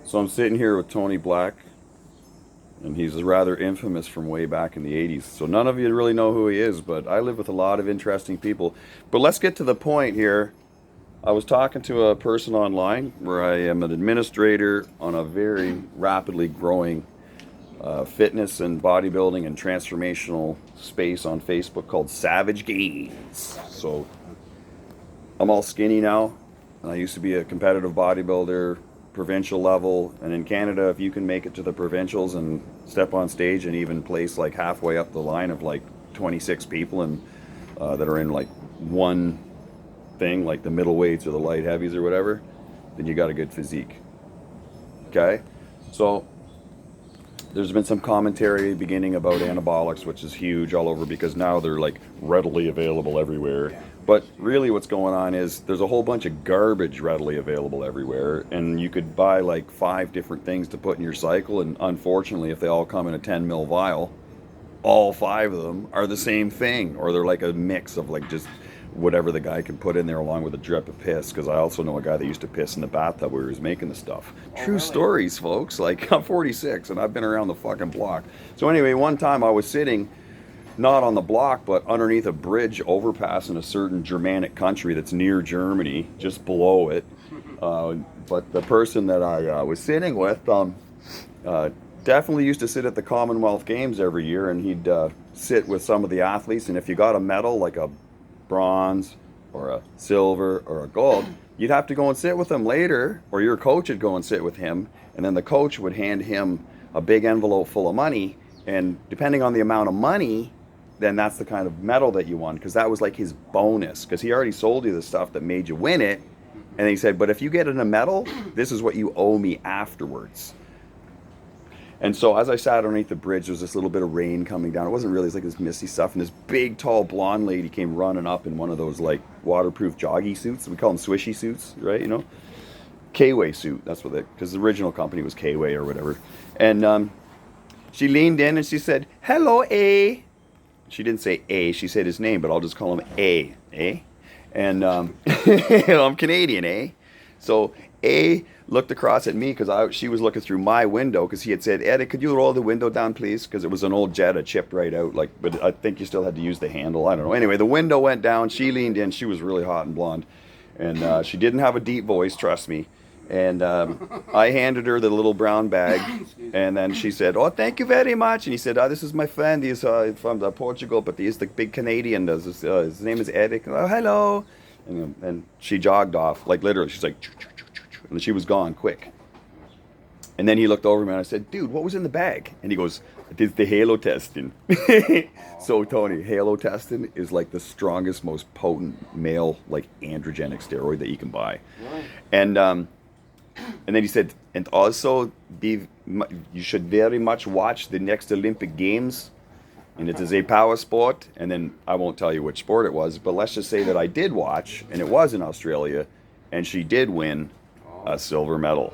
So I'm sitting here with Tony Black, and he's rather infamous from way back in the 80s. So none of you really know who he is, but I live with a lot of interesting people. But let's get to the point here. I was talking to a person online where I am an administrator on a very rapidly growing fitness and bodybuilding and transformational space on Facebook called Savage Gains. So I'm all skinny now, and I used to be a competitive bodybuilder, provincial level, and in Canada, if you can make it to the provincials and step on stage and even place like halfway up the line of like 26 people and that are in like one thing, like the middleweights or the light heavies or whatever, then you got a good physique. Okay, so there's been some commentary beginning about anabolics, which is huge all over because now they're like readily available everywhere. But really what's going on is there's a whole bunch of garbage readily available everywhere, and you could buy like 5 different things to put in your cycle, and unfortunately if they all come in a 10 ml vial, all 5 of them are the same thing, or they're like a mix of like just whatever the guy can put in there along with a drip of piss, because I also know a guy that used to piss in the bathtub where he was making the stuff. True stories, folks. Like, I'm 46 and I've been around the fucking block. So anyway, one time I was sitting not on the block but underneath a bridge overpass in a certain Germanic country that's near Germany, just below it. But the person that I was sitting with definitely used to sit at the Commonwealth Games every year, and he'd sit with some of the athletes, and if you got a medal like a bronze or a silver or a gold, you'd have to go and sit with him later, or your coach would go and sit with him, and then the coach would hand him a big envelope full of money, and depending on the amount of money, then that's the kind of medal that you won, because that was like his bonus, because he already sold you the stuff that made you win it, and he said, but if you get in a medal, this is what you owe me afterwards. And so as I sat underneath the bridge, there was this little bit of rain coming down. It wasn't really, it was like this misty stuff. And this big, tall, blonde lady came running up in one of those like waterproof joggy suits. We call them swishy suits, right? You know, K-Way suit. That's what they, because the original company was K-Way or whatever. And she leaned in and she said, "Hello, A." She didn't say A. She said his name, but I'll just call him A. A. And I'm Canadian, eh? So A looked across at me because she was looking through my window, because he had said, "Eddie, could you roll the window down, please?" Because it was an old Jetta, chipped right out. Like, but I think you still had to use the handle. I don't know. Anyway, the window went down. She leaned in. She was really hot and blonde, and she didn't have a deep voice. Trust me. And I handed her the little brown bag, and then she said, "Oh, thank you very much." And he said, "Oh, this is my friend. He's from Portugal, but he's the big Canadian. His name is Eric." "Oh, hello." And she jogged off, like literally. She's like, and she was gone quick. And then he looked over at me and I said, "Dude, what was in the bag?" And he goes, "It is the halo testing." So Tony, halo testing is like the strongest, most potent male like androgenic steroid that you can buy. And then he said, "And also you should very much watch the next Olympic Games, and it is a power sport." And then I won't tell you which sport it was, but let's just say that I did watch, and it was in Australia, and she did win a silver medal.